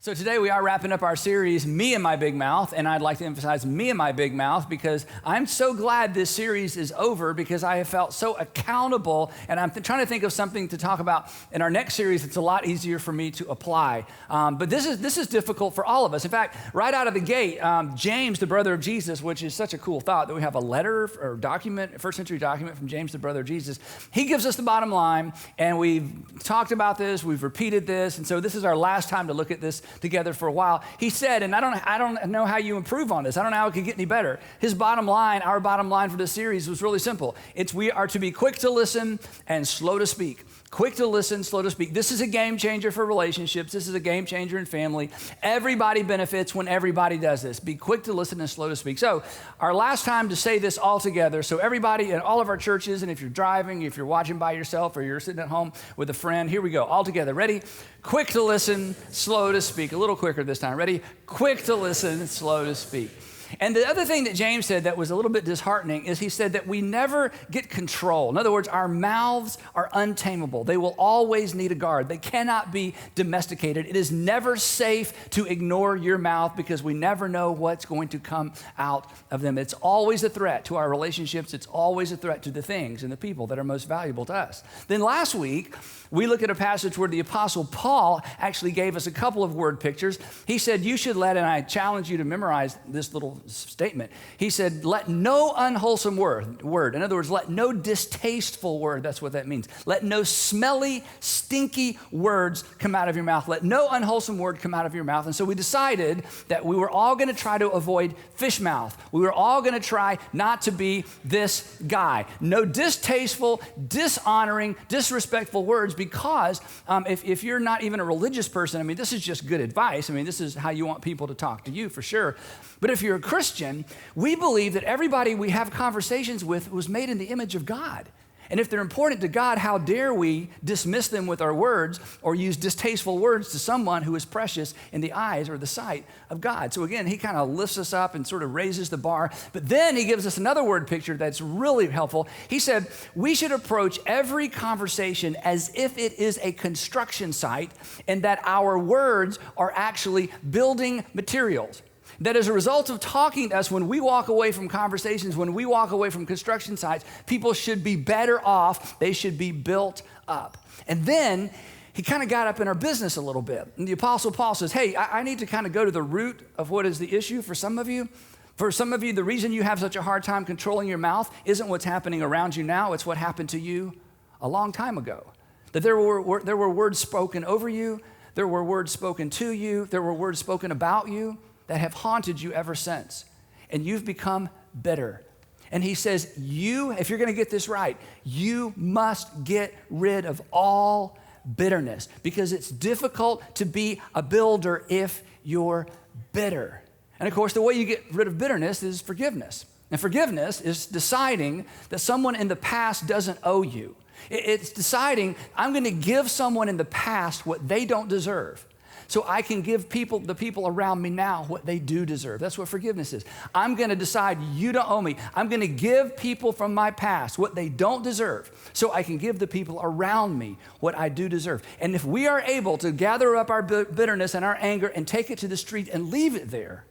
So today we are wrapping up our series, Me and My Big Mouth, and I'd like to emphasize me and my big mouth because I'm so glad this series is over because I have felt so accountable, and I'm trying to think of something to talk about in our next series that's a lot easier for me to apply. But this is difficult for all of us. In fact, right out of the gate, James, the brother of Jesus, which is such a cool thought that we have a letter or document, first century document from James, the brother of Jesus. He gives us the bottom line, and we've talked about this, we've repeated this, and so this is our last time to look at this together for a while. He said, and I don't know how you improve on this. I don't know how it could get any better. His bottom line, our bottom line for this series was really simple. We are to be quick to listen and slow to speak. Quick to listen, slow to speak. This is a game changer for relationships. This is a game changer in family. Everybody benefits when everybody does this. Be quick to listen and slow to speak. So our last time to say this all together, so everybody in all of our churches, and if you're driving, if you're watching by yourself, or you're sitting at home with a friend, here we go, all together. Ready? Quick to listen, slow to speak. A little quicker this time. Ready? Quick to listen, slow to speak. And the other thing that James said that was a little bit disheartening is he said that we never get control. In other words, our mouths are untamable. They will always need a guard. They cannot be domesticated. It is never safe to ignore your mouth because we never know what's going to come out of them. It's always a threat to our relationships. It's always a threat to the things and the people that are most valuable to us. Then last week, we looked at a passage where the Apostle Paul actually gave us a couple of word pictures. He said, you should let, and I challenge you to memorize this little statement. He said, let no unwholesome word. In other words, let no distasteful word, that's what that means. Let no smelly, stinky words come out of your mouth. Let no unwholesome word come out of your mouth. And so we decided that we were all going to try to avoid fish mouth. We were all going to try not to be this guy. No distasteful, dishonoring, disrespectful words because if you're not even a religious person, I mean, this is just good advice. I mean, this is how you want people to talk to you for sure. But if you're a Christian, we believe that everybody we have conversations with was made in the image of God. And if they're important to God, how dare we dismiss them with our words or use distasteful words to someone who is precious in the eyes or the sight of God? So again, he kind of lifts us up and sort of raises the bar. But then he gives us another word picture that's really helpful. He said, we should approach every conversation as if it is a construction site and that our words are actually building materials. That as a result of talking to us, when we walk away from conversations, when we walk away from construction sites, people should be better off. They should be built up. And then he kind of got up in our business a little bit. And the Apostle Paul says, hey, I need to kind of go to the root of what is the issue for some of you. For some of you, the reason you have such a hard time controlling your mouth isn't what's happening around you now. It's what happened to you a long time ago. That there were words spoken over you. There were words spoken to you. There were words spoken about you that have haunted you ever since. And you've become bitter. And he says, if you're going to get this right, you must get rid of all bitterness because it's difficult to be a builder if you're bitter. And of course, the way you get rid of bitterness is forgiveness. And forgiveness is deciding that someone in the past doesn't owe you. It's deciding I'm going to give someone in the past what they don't deserve, so I can give the people around me now what they do deserve. That's what forgiveness is. I'm going to decide you don't owe me. I'm going to give people from my past what they don't deserve so I can give the people around me what I do deserve. And if we are able to gather up our bitterness and our anger and take it to the street and leave it there,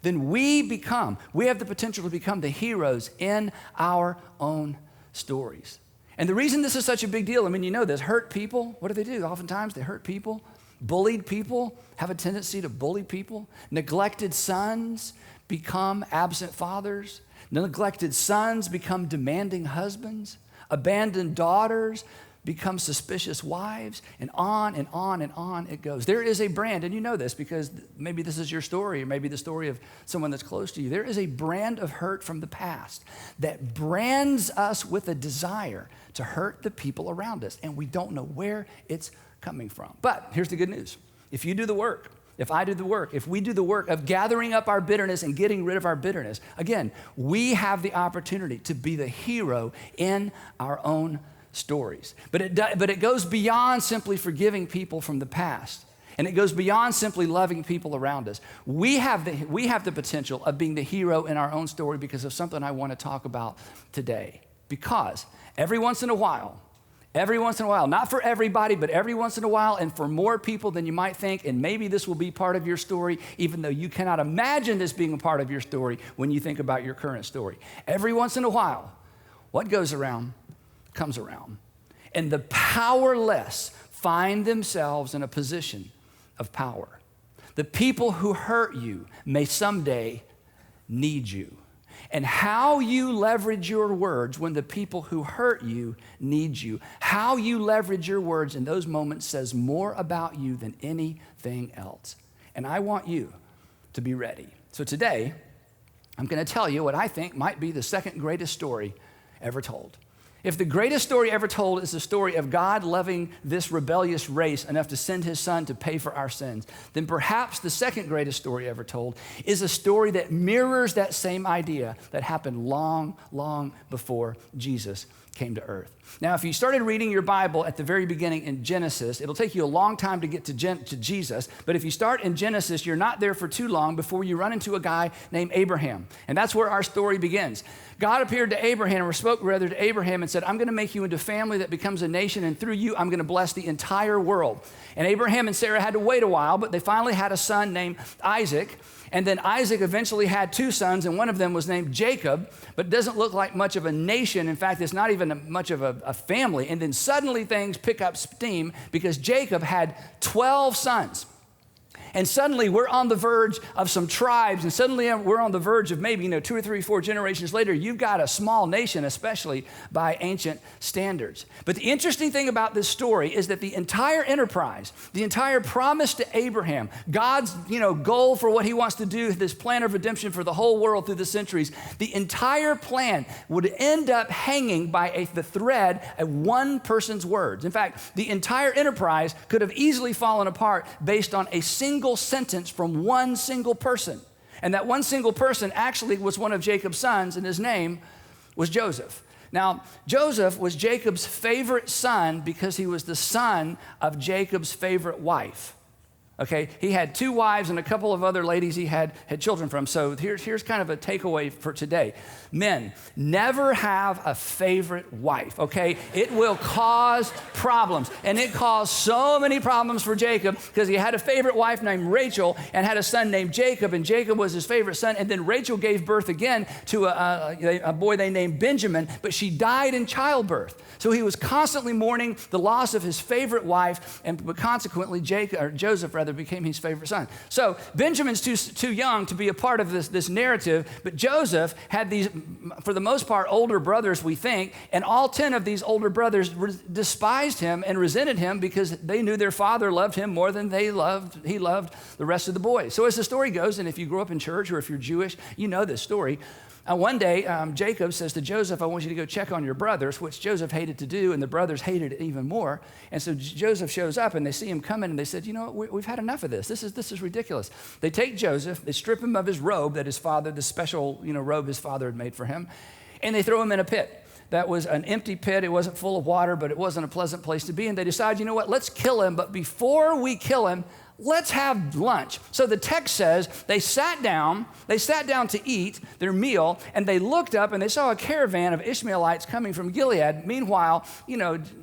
then we have the potential to become the heroes in our own stories. And the reason this is such a big deal, I mean, you know this, hurt people, what do? Oftentimes they hurt people. Bullied people have a tendency to bully people. Neglected sons become absent fathers. Neglected sons become demanding husbands. Abandoned daughters become suspicious wives, and on and on and on it goes. There is a brand, and you know this because maybe this is your story or maybe the story of someone that's close to you. There is a brand of hurt from the past that brands us with a desire to hurt the people around us, and we don't know where it's coming from. But here's the good news. If you do the work, if I do the work, if we do the work of gathering up our bitterness and getting rid of our bitterness, again, we have the opportunity to be the hero in our own stories. But it goes beyond simply forgiving people from the past. And it goes beyond simply loving people around us. We have the potential of being the hero in our own story because of something I want to talk about today. Because every once in a while, Every once in a while, not for everybody, but every once in a while, and for more people than you might think, and maybe this will be part of your story, even though you cannot imagine this being a part of your story when you think about your current story. Every once in a while, what goes around comes around. And the powerless find themselves in a position of power. The people who hurt you may someday need you. And how you leverage your words when the people who hurt you need you, how you leverage your words in those moments says more about you than anything else. And I want you to be ready. So today, I'm going to tell you what I think might be the second greatest story ever told. If the greatest story ever told is the story of God loving this rebellious race enough to send his son to pay for our sins, then perhaps the second greatest story ever told is a story that mirrors that same idea that happened long, long before Jesus came to earth. Now, if you started reading your Bible at the very beginning in Genesis, it'll take you a long time to get to Jesus, but if you start in Genesis, you're not there for too long before you run into a guy named Abraham, and that's where our story begins. God appeared to Abraham, or spoke rather to Abraham, and said, I'm going to make you into a family that becomes a nation, and through you, I'm going to bless the entire world. And Abraham and Sarah had to wait a while, but they finally had a son named Isaac. And then Isaac eventually had two sons, and one of them was named Jacob, but doesn't look like much of a nation. In fact, it's not even much of a family. And then suddenly things pick up steam because Jacob had 12 sons. And suddenly we're on the verge of some tribes, and suddenly we're on the verge of maybe, 2 or 3, 4 generations later, you've got a small nation, especially by ancient standards. But the interesting thing about this story is that the entire enterprise, the entire promise to Abraham, God's, goal for what he wants to do, this plan of redemption for the whole world through the centuries, the entire plan would end up hanging by the thread of one person's words. In fact, the entire enterprise could have easily fallen apart based on a single sentence from one single person. And that one single person actually was one of Jacob's sons, and his name was Joseph. Now, Joseph was Jacob's favorite son because he was the son of Jacob's favorite wife. Okay, he had 2 wives and a couple of other ladies he had children from. So here's kind of a takeaway for today. Men, never have a favorite wife, okay? It will cause problems. And it caused so many problems for Jacob because he had a favorite wife named Rachel and had a son named Jacob, and Jacob was his favorite son. And then Rachel gave birth again to a boy they named Benjamin, but she died in childbirth. So he was constantly mourning the loss of his favorite wife, but consequently Joseph became his favorite son. So Benjamin's too young to be a part of this narrative, but Joseph had these, for the most part, older brothers, we think, and all 10 of these older brothers despised him and resented him because they knew their father loved him more than he loved the rest of the boys. So as the story goes, and if you grew up in church or if you're Jewish, you know this story. One day, Jacob says to Joseph, I want you to go check on your brothers, which Joseph hated to do, and the brothers hated it even more. And so Joseph shows up, and they see him coming, and they said, we've had enough of this. This is ridiculous. They take Joseph, they strip him of his robe that his father, the special robe his father had made for him, and they throw him in a pit. That was an empty pit. It wasn't full of water, but it wasn't a pleasant place to be. And they decide, let's kill him. But before we kill him, let's have lunch. So the text says they sat down to eat their meal, and they looked up and they saw a caravan of Ishmaelites coming from Gilead. Meanwhile,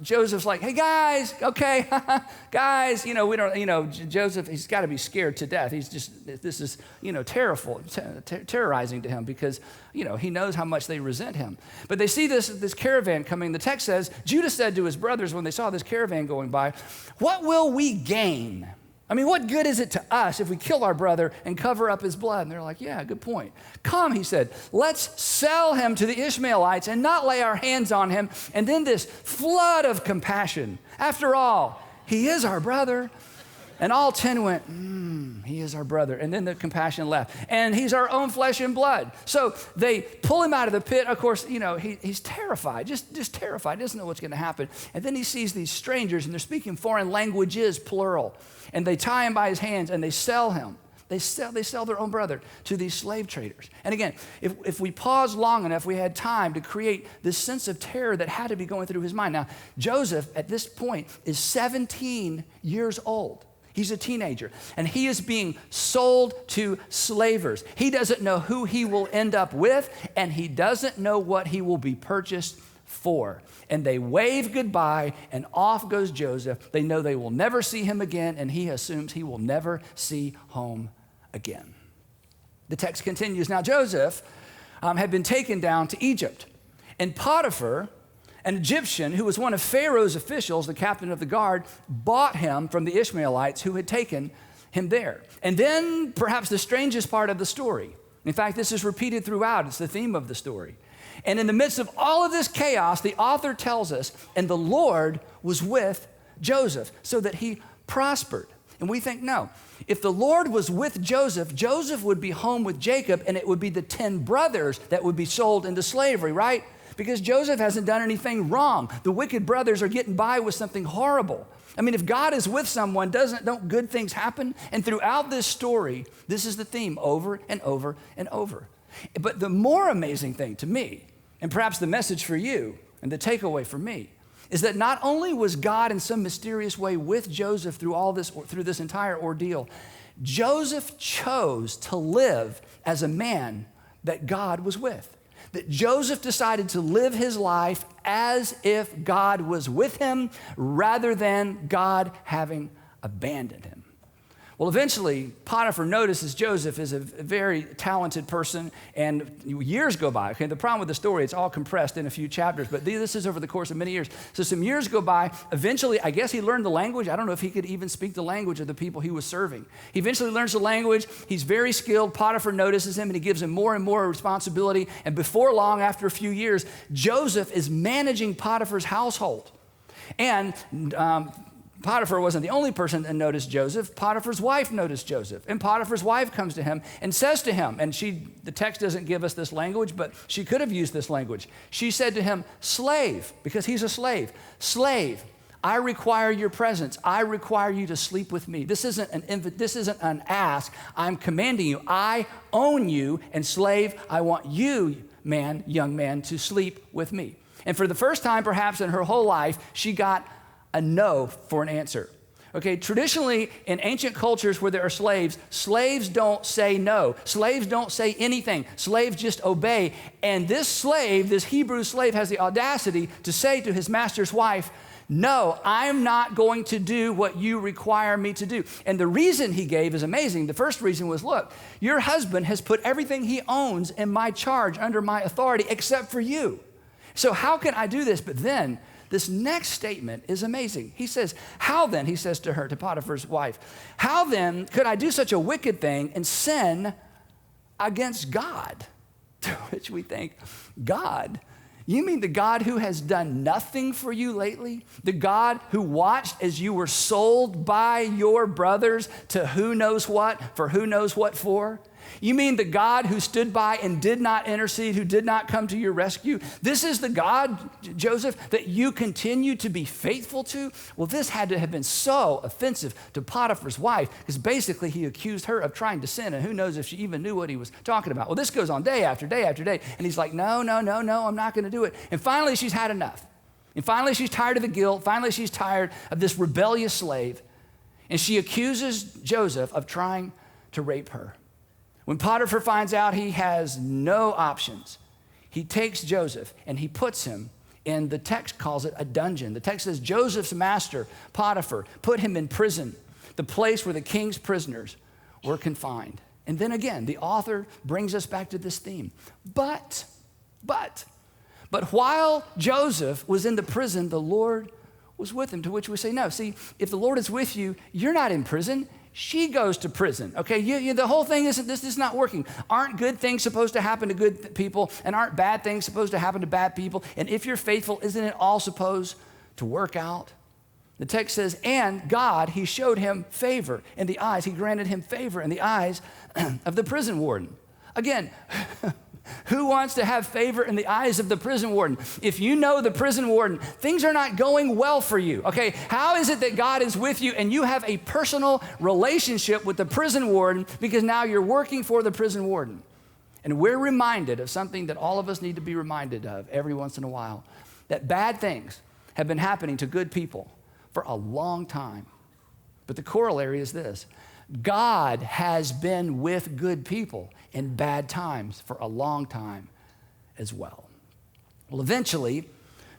Joseph's like, hey guys, okay, guys, we don't, Joseph, he's got to be scared to death. This is, terrorizing to him because, he knows how much they resent him. But they see this caravan coming. The text says, Judah said to his brothers when they saw this caravan going by, what will we gain? What good is it to us if we kill our brother and cover up his blood? And they're like, yeah, good point. Come, he said, let's sell him to the Ishmaelites and not lay our hands on him. And then this flood of compassion. After all, he is our brother. And all 10 went, he is our brother. And then the compassion left. And he's our own flesh and blood. So they pull him out of the pit. Of course, he's terrified, just terrified. He doesn't know what's going to happen. And then he sees these strangers, and they're speaking foreign languages, plural. And they tie him by his hands, and they sell him. They sell their own brother to these slave traders. And again, if we paused long enough, we had time to create this sense of terror that had to be going through his mind. Now, Joseph, at this point, is 17 years old. He's a teenager, and he is being sold to slavers. He doesn't know who he will end up with, and he doesn't know what he will be purchased 4. And they wave goodbye, and off goes Joseph. They know they will never see him again, and he assumes he will never see home again. The text continues. Now Joseph had been taken down to Egypt, and Potiphar, an Egyptian who was one of Pharaoh's officials, the captain of the guard, bought him from the Ishmaelites who had taken him there. And then perhaps the strangest part of the story. In fact, this is repeated throughout. It's the theme of the story. And in the midst of all of this chaos, the author tells us, and the Lord was with Joseph so that he prospered. And we think, no, if the Lord was with Joseph, Joseph would be home with Jacob, and it would be the 10 brothers that would be sold into slavery, right? Because Joseph hasn't done anything wrong. The wicked brothers are getting by with something horrible. I mean, if God is with someone, don't good things happen? And throughout this story, this is the theme over and over and over. But the more amazing thing to me, and perhaps the message for you and the takeaway for me, is that not only was God in some mysterious way with Joseph through this entire ordeal, Joseph chose to live as a man that God was with. That Joseph decided to live his life as if God was with him rather than God having abandoned him. Well, eventually, Potiphar notices Joseph is a very talented person, and years go by. Okay, the problem with the story, it's all compressed in a few chapters, but this is over the course of many years. So some years go by. Eventually, I guess he learned the language. I don't know if he could even speak the language of the people he was serving. He eventually learns the language. He's very skilled. Potiphar notices him, and he gives him more and more responsibility. And before long, after a few years, Joseph is managing Potiphar's household. And Potiphar wasn't the only person that noticed Joseph. Potiphar's wife noticed Joseph. And Potiphar's wife comes to him and says to him, and the text doesn't give us this language, but she could have used this language. She said to him, slave, because he's a slave. Slave, I require your presence. I require you to sleep with me. This isn't an ask. I'm commanding you. I own you, and slave, I want you, young man, to sleep with me. And for the first time, perhaps in her whole life, she got a no for an answer. Okay, traditionally in ancient cultures where there are slaves don't say no. Slaves don't say anything. Slaves just obey. And this Hebrew slave has the audacity to say to his master's wife, no, I'm not going to do what you require me to do. And the reason he gave is amazing. The first reason was, look, your husband has put everything he owns in my charge under my authority except for you. So how can I do this? But then this next statement is amazing. He says, how then, he says to Potiphar's wife, how then could I do such a wicked thing and sin against God? To which we think, God? You mean the God who has done nothing for you lately? The God who watched as you were sold by your brothers to who knows what, for who knows what for? You mean the God who stood by and did not intercede, who did not come to your rescue? This is the God, Joseph, that you continue to be faithful to? Well, this had to have been so offensive to Potiphar's wife, because basically he accused her of trying to sin, and who knows if she even knew what he was talking about. Well, this goes on day after day after day, and he's like, no, I'm not going to do it. And finally, she's had enough. And finally, she's tired of the guilt. Finally, she's tired of this rebellious slave, and she accuses Joseph of trying to rape her. When Potiphar finds out he has no options, he takes Joseph and he puts him in, the text calls it a dungeon. The text says Joseph's master, Potiphar, put him in prison, the place where the king's prisoners were confined. And then again, the author brings us back to this theme. But while Joseph was in the prison, the Lord was with him, to which we say, no. See, if the Lord is with you, you're not in prison. She goes to prison, okay? The whole thing this is not working. Aren't good things supposed to happen to good people? And aren't bad things supposed to happen to bad people? And if you're faithful, isn't it all supposed to work out? The text says, and God, he showed him favor in the eyes. He granted him favor in the eyes of the prison warden. Again, who wants to have favor in the eyes of the prison warden? If you know the prison warden, things are not going well for you, okay? How is it that God is with you and you have a personal relationship with the prison warden because now you're working for the prison warden? And we're reminded of something that all of us need to be reminded of every once in a while, that bad things have been happening to good people for a long time. But the corollary is this: God has been with good people in bad times for a long time as well. Well, eventually,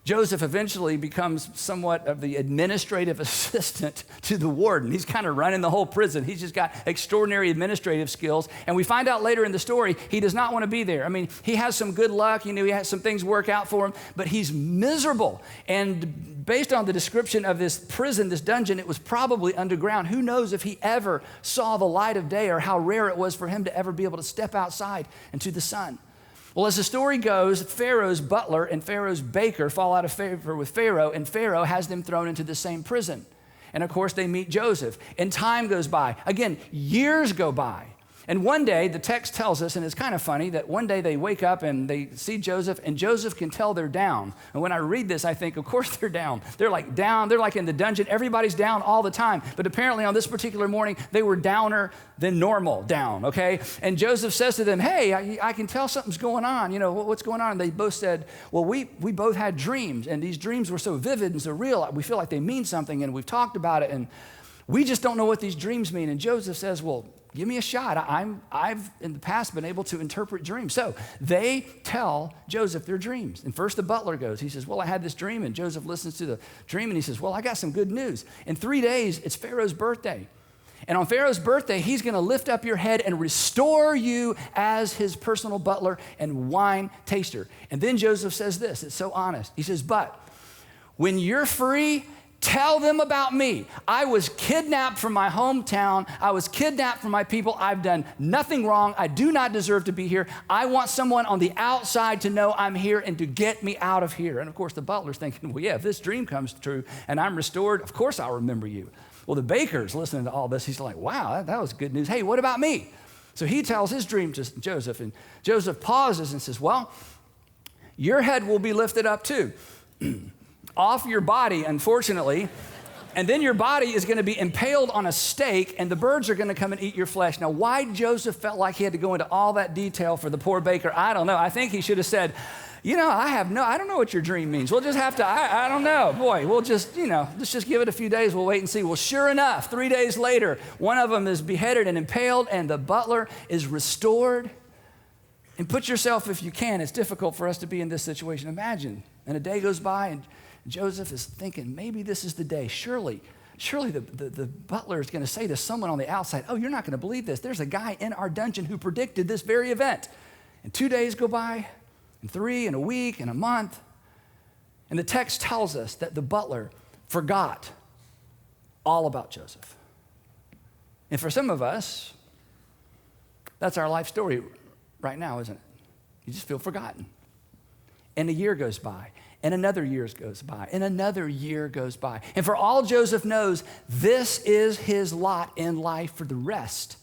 Joseph eventually becomes somewhat of the administrative assistant to the warden. He's kind of running the whole prison. He's just got extraordinary administrative skills. And we find out later in the story, he does not want to be there. I mean, he has some good luck. He has some things work out for him, but he's miserable. And based on the description of this prison, this dungeon, it was probably underground. Who knows if he ever saw the light of day or how rare it was for him to ever be able to step outside into the sun. Well, as the story goes, Pharaoh's butler and Pharaoh's baker fall out of favor with Pharaoh, and Pharaoh has them thrown into the same prison. And of course, they meet Joseph. And time goes by. Again, years go by. And one day, the text tells us, and it's kind of funny, that one day they wake up and they see Joseph, and Joseph can tell they're down. And when I read this, I think, of course they're down. They're like down. They're like in the dungeon. Everybody's down all the time. But apparently on this particular morning, they were downer than normal down, okay? And Joseph says to them, hey, I can tell something's going on. You know, what's going on? And they both said, well, we both had dreams, and these dreams were so vivid and so real. We feel like they mean something, and we've talked about it, and we just don't know what these dreams mean. And Joseph says, well, give me a shot. I've in the past been able to interpret dreams. So they tell Joseph their dreams. And first the butler goes. He says, well, I had this dream. And Joseph listens to the dream and he says, well, I got some good news. In 3 days, it's Pharaoh's birthday. And on Pharaoh's birthday, he's going to lift up your head and restore you as his personal butler and wine taster. And then Joseph says this. It's so honest. He says, but when you're free, tell them about me. I was kidnapped from my hometown. I was kidnapped from my people. I've done nothing wrong. I do not deserve to be here. I want someone on the outside to know I'm here and to get me out of here. And of course, the butler's thinking, well, yeah, if this dream comes true and I'm restored, of course I'll remember you. Well, the baker's listening to all this. He's like, wow, that was good news. Hey, what about me? So he tells his dream to Joseph, and Joseph pauses and says, well, your head will be lifted up too. Off your body, unfortunately, and then your body is going to be impaled on a stake, and the birds are going to come and eat your flesh. Now, why Joseph felt like he had to go into all that detail for the poor baker, I don't know. I think he should have said, you know, I don't know what your dream means. We'll just have to, I don't know. Boy, we'll just, let's just give it a few days. We'll wait and see. Well, sure enough, 3 days later, one of them is beheaded and impaled, and the butler is restored. And put yourself, if you can, it's difficult for us to be in this situation. Imagine, and a day goes by, and Joseph is thinking, maybe this is the day. Surely the butler is going to say to someone on the outside, oh, you're not going to believe this. There's a guy in our dungeon who predicted this very event. And 2 days go by, and 3, and a week, and a month. And the text tells us that the butler forgot all about Joseph. And for some of us, that's our life story right now, isn't it? You just feel forgotten. And a year goes by. And another year goes by, and another year goes by. And for all Joseph knows, this is his lot in life for the rest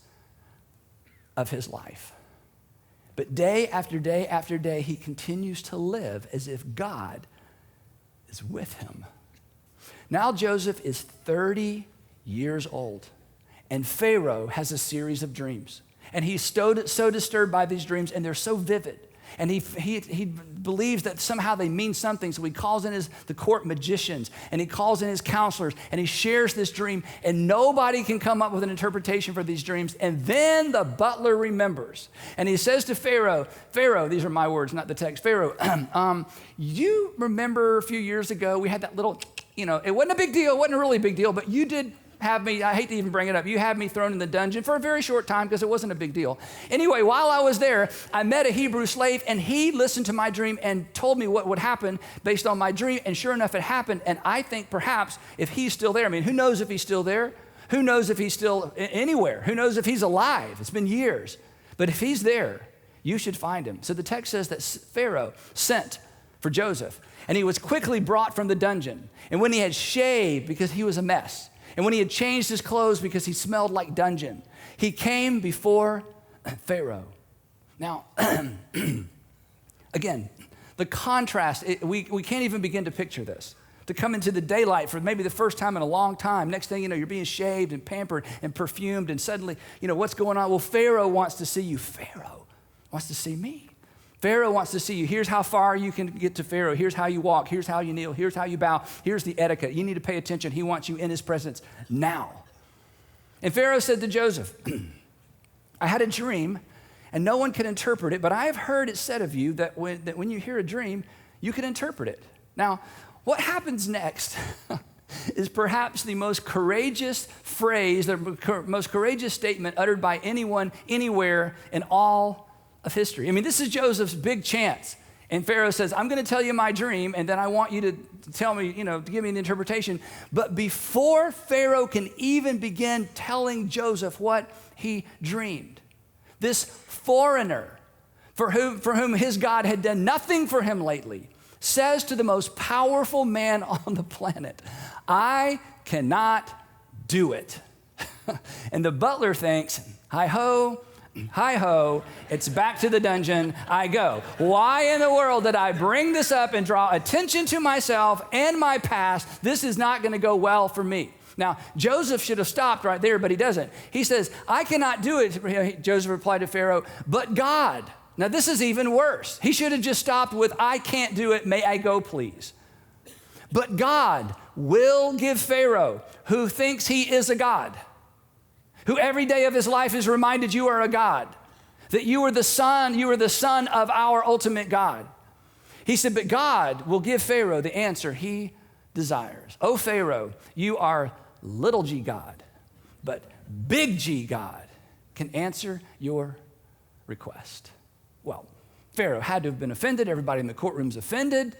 of his life. But day after day after day, he continues to live as if God is with him. Now Joseph is 30 years old, and Pharaoh has a series of dreams. And he's so disturbed by these dreams, and they're so vivid. And he believes that somehow they mean something, so he calls in the court magicians, and he calls in his counselors, and he shares this dream, and nobody can come up with an interpretation for these dreams. And then the butler remembers, and he says to Pharaoh, these are my words, not the text, Pharaoh, you remember a few years ago we had that little, it wasn't a big deal, it wasn't a really big deal, but you did have me, I hate to even bring it up, you had me thrown in the dungeon for a very short time because it wasn't a big deal. Anyway, while I was there, I met a Hebrew slave, and he listened to my dream and told me what would happen based on my dream, and sure enough, it happened. And I think perhaps if he's still there, who knows if he's still there? Who knows if he's still anywhere? Who knows if he's alive? It's been years. But if he's there, you should find him. So the text says that Pharaoh sent for Joseph, and he was quickly brought from the dungeon. And when he had shaved, because he was a mess, and when he had changed his clothes because he smelled like dungeon, he came before Pharaoh. Now, again, the contrast, we can't even begin to picture this. To come into the daylight for maybe the first time in a long time. Next thing you know, you're being shaved and pampered and perfumed, and suddenly, what's going on? Well, Pharaoh wants to see you. Pharaoh wants to see me. Pharaoh wants to see you. Here's how far you can get to Pharaoh. Here's how you walk. Here's how you kneel. Here's how you bow. Here's the etiquette. You need to pay attention. He wants you in his presence now. And Pharaoh said to Joseph, I had a dream, and no one can interpret it, but I have heard it said of you that when you hear a dream, you can interpret it. Now, what happens next is perhaps the most courageous phrase, the most courageous statement uttered by anyone, anywhere in all of history. I mean, this is Joseph's big chance. And Pharaoh says, I'm going to tell you my dream, and then I want you to tell me, to give me an interpretation. But before Pharaoh can even begin telling Joseph what he dreamed, this foreigner, for whom his God had done nothing for him lately, says to the most powerful man on the planet, I cannot do it. And the butler thinks, hi-ho, it's back to the dungeon I go. Why in the world did I bring this up and draw attention to myself and my past? This is not going to go well for me. Now, Joseph should have stopped right there, but he doesn't. He says, I cannot do it, Joseph replied to Pharaoh, but God. Now, this is even worse. He should have just stopped with, I can't do it, may I go, please. But God will give Pharaoh, who thinks he is a God, who every day of his life is reminded you are a God, that you are the son of our ultimate God. He said, but God will give Pharaoh the answer he desires. Oh, Pharaoh, you are little g God, but big G God can answer your request. Well, Pharaoh had to have been offended. Everybody in the courtroom's offended,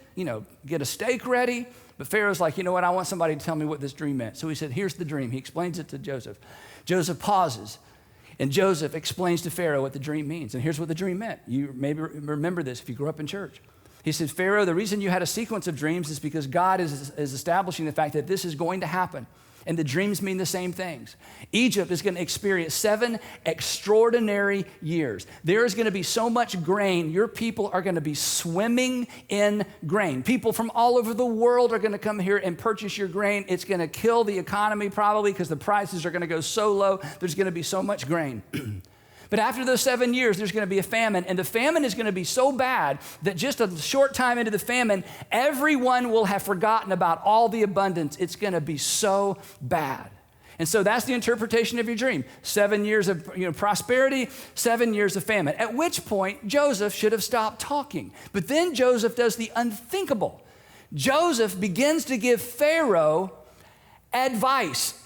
get a steak ready. But Pharaoh's like, you know what? I want somebody to tell me what this dream meant. So he said, here's the dream. He explains it to Joseph. Joseph pauses, and Joseph explains to Pharaoh what the dream means. And here's what the dream meant. You maybe remember this if you grew up in church. He said, Pharaoh, the reason you had a sequence of dreams is because God is establishing the fact that this is going to happen. And the dreams mean the same things. Egypt is going to experience 7 extraordinary years. There is going to be so much grain, your people are going to be swimming in grain. People from all over the world are going to come here and purchase your grain. It's going to kill the economy probably because the prices are going to go so low. There's going to be so much grain. But after those 7 years, there's going to be a famine, and the famine is going to be so bad that just a short time into the famine, everyone will have forgotten about all the abundance. It's going to be so bad. And so that's the interpretation of your dream. 7 years of prosperity, 7 years of famine, at which point Joseph should have stopped talking. But then Joseph does the unthinkable. Joseph begins to give Pharaoh advice.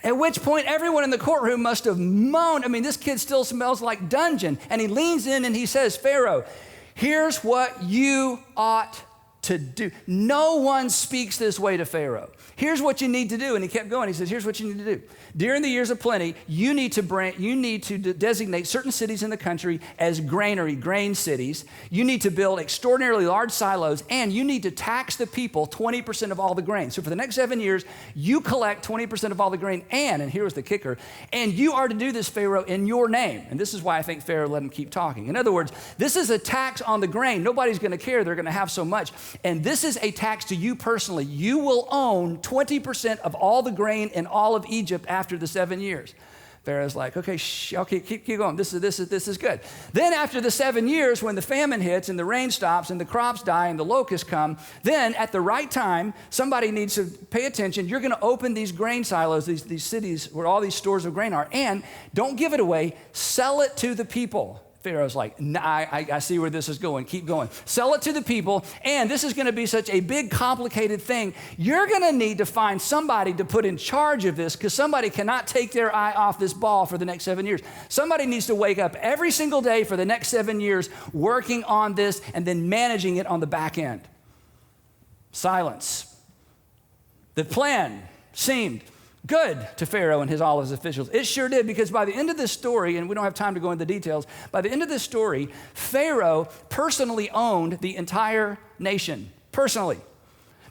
At which point, everyone in the courtroom must have moaned. I mean, this kid still smells like dungeon. And he leans in and he says, Pharaoh, here's what you ought to do. No one speaks this way to Pharaoh. Here's what you need to do. And he kept going. He says, here's what you need to do. During the years of plenty, you need to designate certain cities in the country as grain cities. You need to build extraordinarily large silos, and you need to tax the people 20% of all the grain. So for the next 7 years, you collect 20% of all the grain, and here's the kicker, and you are to do this, Pharaoh, in your name. And this is why I think Pharaoh let him keep talking. In other words, this is a tax on the grain. Nobody's going to care. They're going to have so much. And this is a tax to you personally. You will own 20% of all the grain in all of Egypt after the 7 years. Pharaoh's like, okay, keep going. This is good. Then after the 7 years, when the famine hits and the rain stops and the crops die and the locusts come, then at the right time, somebody needs to pay attention. You're going to open these grain silos, these cities where all these stores of grain are, and don't give it away. Sell it to the people. Pharaoh's like, nah, I see where this is going. Keep going. Sell it to the people, and this is going to be such a big, complicated thing. You're going to need to find somebody to put in charge of this because somebody cannot take their eye off this ball for the next 7 years. Somebody needs to wake up every single day for the next 7 years working on this and then managing it on the back end. Silence. The plan seemed good to Pharaoh and all his officials. It sure did, because by the end of this story, and we don't have time to go into the details, by the end of this story, Pharaoh personally owned the entire nation, personally.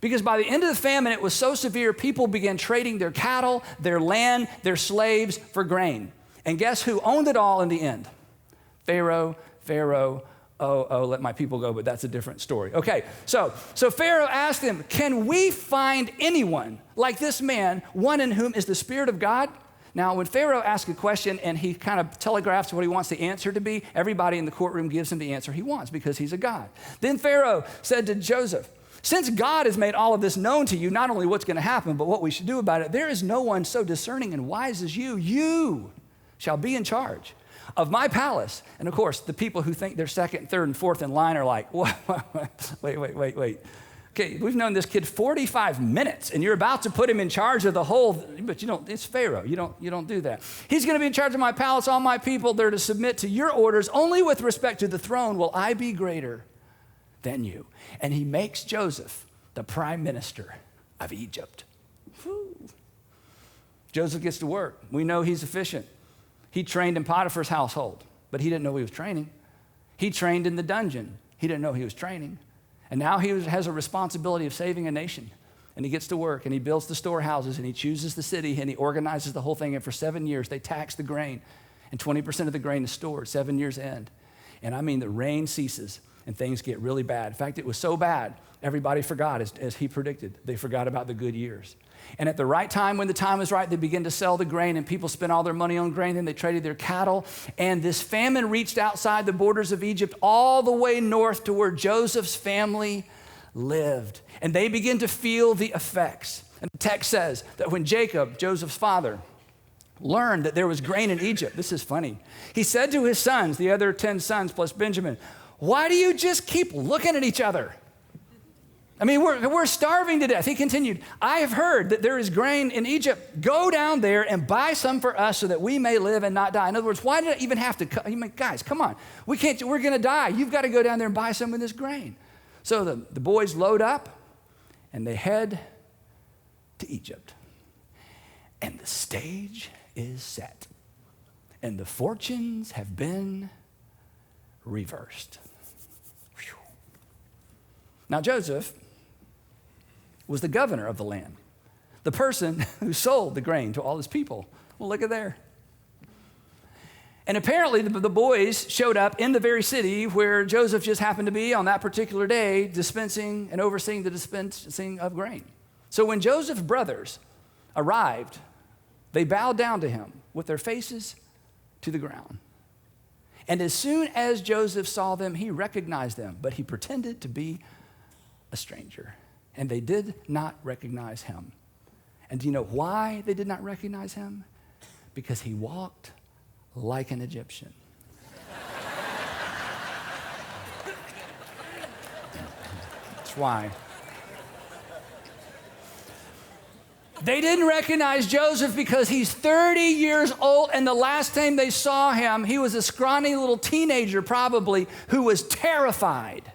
Because by the end of the famine, it was so severe, people began trading their cattle, their land, their slaves for grain. And guess who owned it all in the end? Pharaoh, let my people go, but that's a different story. Okay, so Pharaoh asked him, can we find anyone like this man, one in whom is the Spirit of God? Now, when Pharaoh asks a question and he kind of telegraphs what he wants the answer to be, everybody in the courtroom gives him the answer he wants because he's a God. Then Pharaoh said to Joseph, since God has made all of this known to you, not only what's going to happen, but what we should do about it, there is no one so discerning and wise as you. You shall be in charge of my palace. And of course, the people who think they're second, third, and fourth in line are like, wait. Okay, Okay, we've known this kid 45 minutes, and you're about to put him in charge of the whole, but it's Pharaoh. You don't do that. He's going to be in charge of my palace, all my people. They're to submit to your orders. Only with respect to the throne will I be greater than you. And he makes Joseph the prime minister of Egypt. Whew. Joseph gets to work. We know he's efficient. He trained in Potiphar's household, but he didn't know he was training. He trained in the dungeon. He didn't know he was training. And now he has a responsibility of saving a nation. And he gets to work, and he builds the storehouses, and he chooses the city, and he organizes the whole thing. And for 7 years, they tax the grain, and 20% of the grain is stored. 7 years end. And I mean, the rain ceases, and things get really bad. In fact, it was so bad, everybody forgot, as he predicted. They forgot about the good years. And at the right time, when the time was right, they began to sell the grain, and people spent all their money on grain, and they traded their cattle. And this famine reached outside the borders of Egypt all the way north to where Joseph's family lived. And they begin to feel the effects. And the text says that when Jacob, Joseph's father, learned that there was grain in Egypt, this is funny, he said to his sons, the other 10 sons plus Benjamin, "Why do you just keep looking at each other? I mean, we're starving to death." He continued, "I have heard that there is grain in Egypt. Go down there and buy some for us so that we may live and not die." In other words, why did I even have to guys, come on. We're going to die. You've got to go down there and buy some of this grain. So the boys load up, and they head to Egypt. And the stage is set. And the fortunes have been reversed. Whew. Now, Joseph was the governor of the land, the person who sold the grain to all his people. Well, look at there. And apparently the boys showed up in the very city where Joseph just happened to be on that particular day, dispensing and overseeing the dispensing of grain. So when Joseph's brothers arrived, they bowed down to him with their faces to the ground. And as soon as Joseph saw them, he recognized them, but he pretended to be a stranger. And they did not recognize him. And do you know why they did not recognize him? Because he walked like an Egyptian. That's why. They didn't recognize Joseph because he's 30 years old, and the last time they saw him, he was a scrawny little teenager probably who was terrified.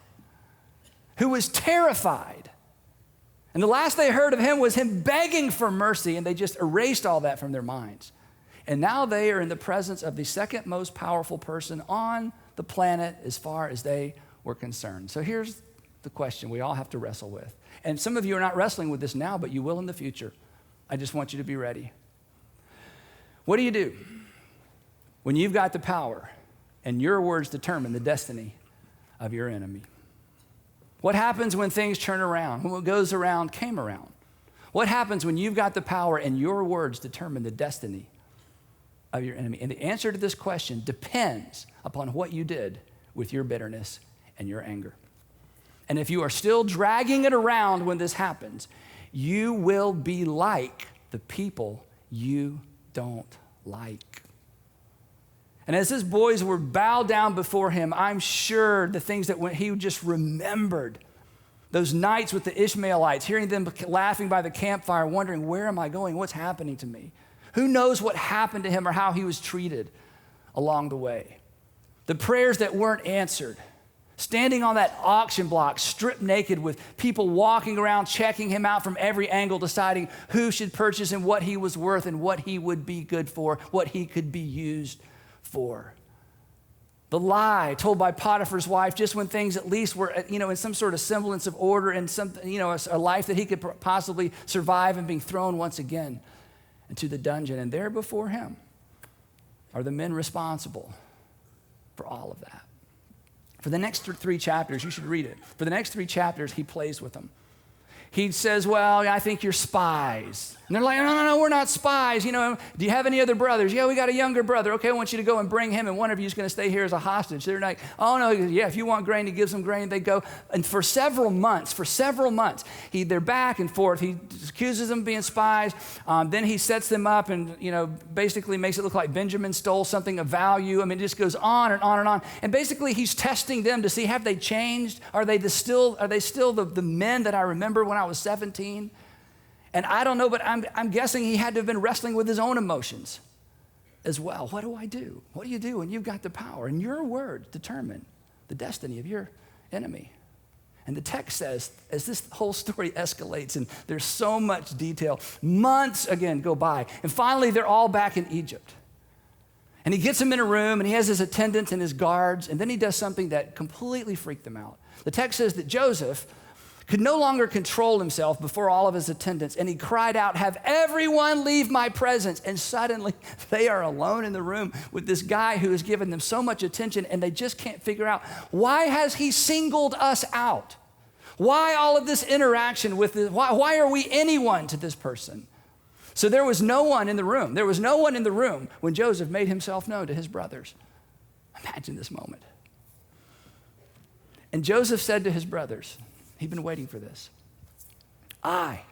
And the last they heard of him was him begging for mercy, and they just erased all that from their minds. And now they are in the presence of the second most powerful person on the planet as far as they were concerned. So here's the question we all have to wrestle with. And some of you are not wrestling with this now, but you will in the future. I just want you to be ready. What do you do when you've got the power and your words determine the destiny of your enemy? What happens when things turn around, when what goes around came around? What happens when you've got the power and your words determine the destiny of your enemy? And the answer to this question depends upon what you did with your bitterness and your anger. And if you are still dragging it around when this happens, you will be like the people you don't like. And as his boys were bowed down before him, I'm sure the things that he just remembered, those nights with the Ishmaelites, hearing them laughing by the campfire, wondering, where am I going? What's happening to me? Who knows what happened to him or how he was treated along the way? The prayers that weren't answered, standing on that auction block, stripped naked with people walking around, checking him out from every angle, deciding who should purchase him, what he was worth, and what he would be good for, what he could be used for. The lie told by Potiphar's wife just when things at least were, in some sort of semblance of order and some, a life that he could possibly survive, and being thrown once again into the dungeon. And there before him are the men responsible for all of that. For the next 3 chapters, you should read it. For the next 3 chapters, he plays with them. he says, well, I think you're spies. And they're like, no, we're not spies. You know, do you have any other brothers? Yeah, we got a younger brother. Okay, I want you to go and bring him, and one of you is going to stay here as a hostage. They're like, oh, no, yeah, if you want grain, he gives them grain. They go, and for several months, they're back and forth. He accuses them of being spies. Then he sets them up and, basically makes it look like Benjamin stole something of value. I mean, it just goes on and on and on. And basically, he's testing them to see, have they changed? Are they still the men that I remember when I was 17? And I don't know, but I'm guessing he had to have been wrestling with his own emotions as well. What do I do? What do you do when you've got the power? And your words determine the destiny of your enemy. And the text says, as this whole story escalates, and there's so much detail, months again go by. And finally, they're all back in Egypt. And he gets them in a room, and he has his attendants and his guards, and then he does something that completely freaked them out. The text says that Joseph could no longer control himself before all of his attendants, and he cried out, have everyone leave my presence. And suddenly they are alone in the room with this guy who has given them so much attention, and they just can't figure out, why has he singled us out? Why all of this interaction with this? Why are we anyone to this person? So there was no one in the room. There was no one in the room when Joseph made himself known to his brothers. Imagine this moment. And Joseph said to his brothers, he'd been waiting for this, I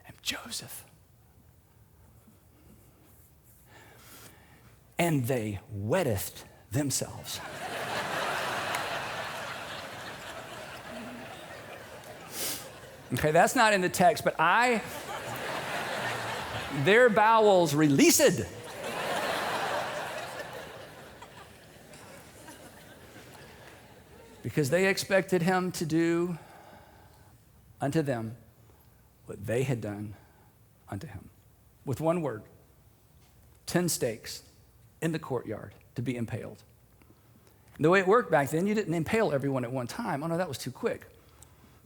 am Joseph. And they wetteth themselves. Okay, that's not in the text, but their bowels released. Because they expected him to do unto them what they had done unto him. With one word, 10 stakes in the courtyard to be impaled. And the way it worked back then, you didn't impale everyone at one time. Oh no, that was too quick.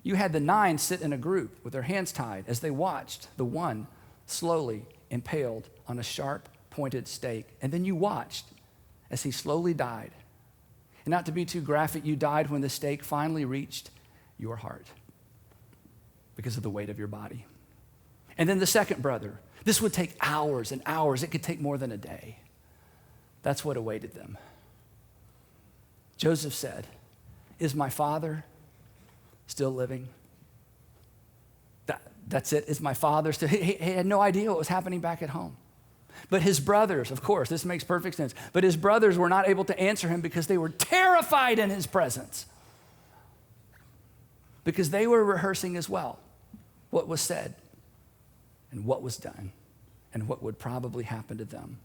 You had the 9 sit in a group with their hands tied as they watched the one slowly impaled on a sharp pointed stake. And then you watched as he slowly died. And not to be too graphic, you died when the stake finally reached your heart because of the weight of your body. And then the second brother, this would take hours and hours. It could take more than a day. That's what awaited them. Joseph said, is my father still living? That's it. Is my father still? He had no idea what was happening back at home. But his brothers, of course, this makes perfect sense, but his brothers were not able to answer him because they were terrified in his presence. Because they were rehearsing as well what was said and what was done and what would probably happen to them.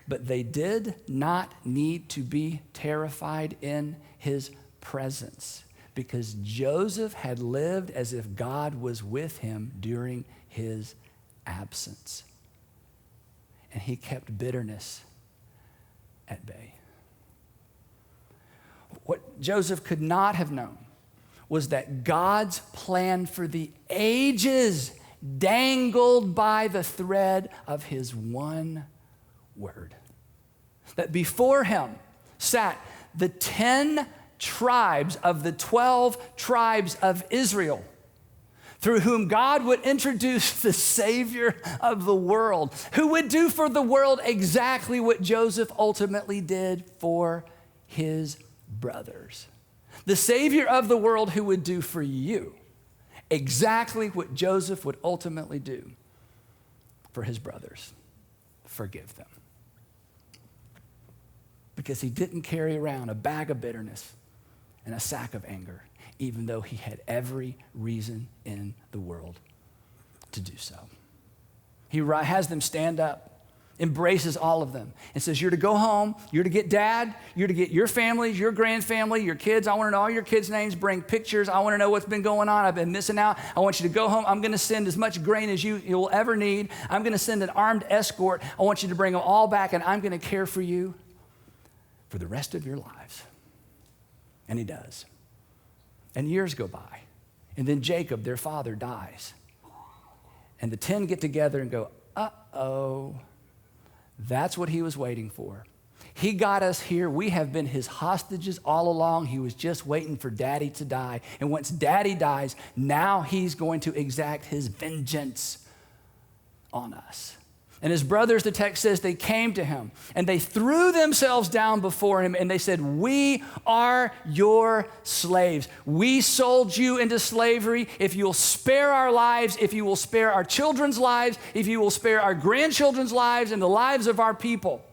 But they did not need to be terrified in his presence because Joseph had lived as if God was with him during his absence. And he kept bitterness at bay. What Joseph could not have known was that God's plan for the ages dangled by the thread of his one word. That before him sat the 10 tribes of the 12 tribes of Israel, through whom God would introduce the Savior of the world, who would do for the world exactly what Joseph ultimately did for his brothers. The Savior of the world who would do for you exactly what Joseph would ultimately do for his brothers. Forgive them. Because he didn't carry around a bag of bitterness and a sack of anger, even though he had every reason in the world to do so. He has them stand up, embraces all of them, and says, you're to go home, you're to get dad, you're to get your families, your grandfamily, your kids. I want to know all your kids' names, bring pictures. I want to know what's been going on. I've been missing out. I want you to go home. I'm going to send as much grain as you'll ever need. I'm going to send an armed escort. I want you to bring them all back, and I'm going to care for you for the rest of your lives. And he does. And years go by. And then Jacob, their father, dies. And the 10 get together and go, uh-oh. That's what he was waiting for. He got us here. We have been his hostages all along. He was just waiting for daddy to die. And once daddy dies, now he's going to exact his vengeance on us. And his brothers, the text says, they came to him and they threw themselves down before him and they said, we are your slaves. We sold you into slavery. If you'll spare our lives, if you will spare our children's lives, if you will spare our grandchildren's lives and the lives of our people,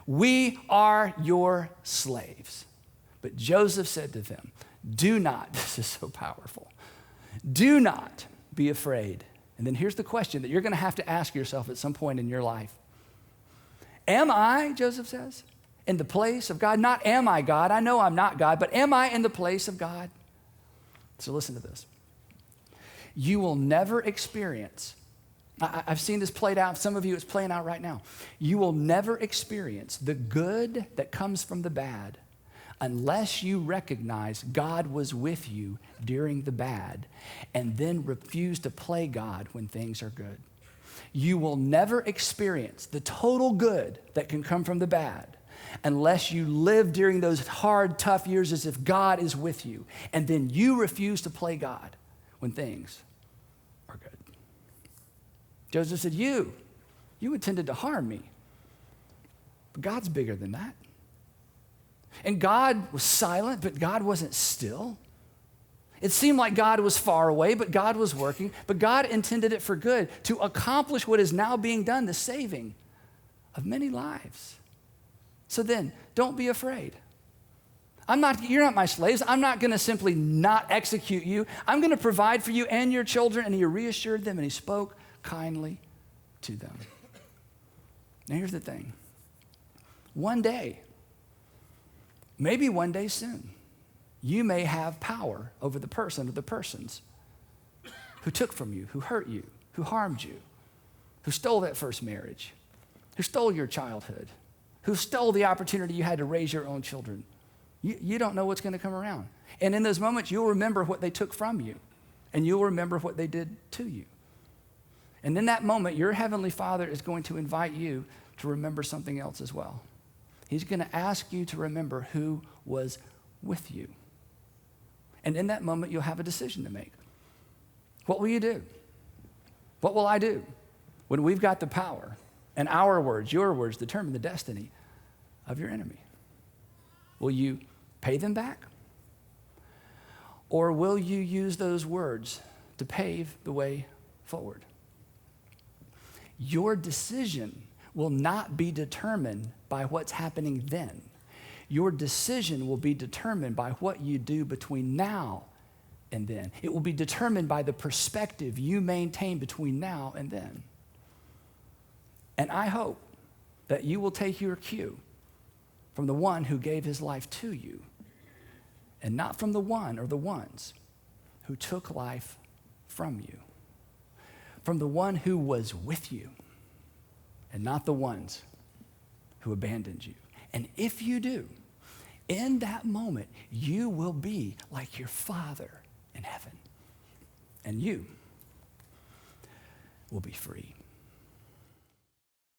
we are your slaves. But Joseph said to them, do not, this is so powerful, do not be afraid. And then here's the question that you're going to have to ask yourself at some point in your life. Am I, Joseph says, in the place of God? Not am I God, I know I'm not God, but am I in the place of God? So listen to this. You will never experience, I've seen this played out, some of you it's playing out right now. You will never experience the good that comes from the bad unless you recognize God was with you during the bad and then refuse to play God when things are good. You will never experience the total good that can come from the bad unless you live during those hard, tough years as if God is with you, and then you refuse to play God when things are good. Joseph said, you intended to harm me, but God's bigger than that. And God was silent, but God wasn't still. It seemed like God was far away, but God was working. But God intended it for good, to accomplish what is now being done, the saving of many lives. So then, don't be afraid. You're not my slaves. I'm not going to simply not execute you. I'm going to provide for you and your children. And he reassured them and he spoke kindly to them. Now here's the thing. One day, maybe one day soon, you may have power over the person or the persons who took from you, who hurt you, who harmed you, who stole that first marriage, who stole your childhood, who stole the opportunity you had to raise your own children. You don't know what's going to come around. And in those moments, you'll remember what they took from you, and you'll remember what they did to you. And in that moment, your Heavenly Father is going to invite you to remember something else as well. He's going to ask you to remember who was with you. And in that moment, you'll have a decision to make. What will you do? What will I do when we've got the power and our words, your words, determine the destiny of your enemy? Will you pay them back? Or will you use those words to pave the way forward? Your decision will not be determined by what's happening then. Your decision will be determined by what you do between now and then. It will be determined by the perspective you maintain between now and then. And I hope that you will take your cue from the one who gave his life to you, and not from the one or the ones who took life from you. From the one who was with you, and not the ones who abandoned you. And if you do, in that moment, you will be like your Father in heaven. And you will be free.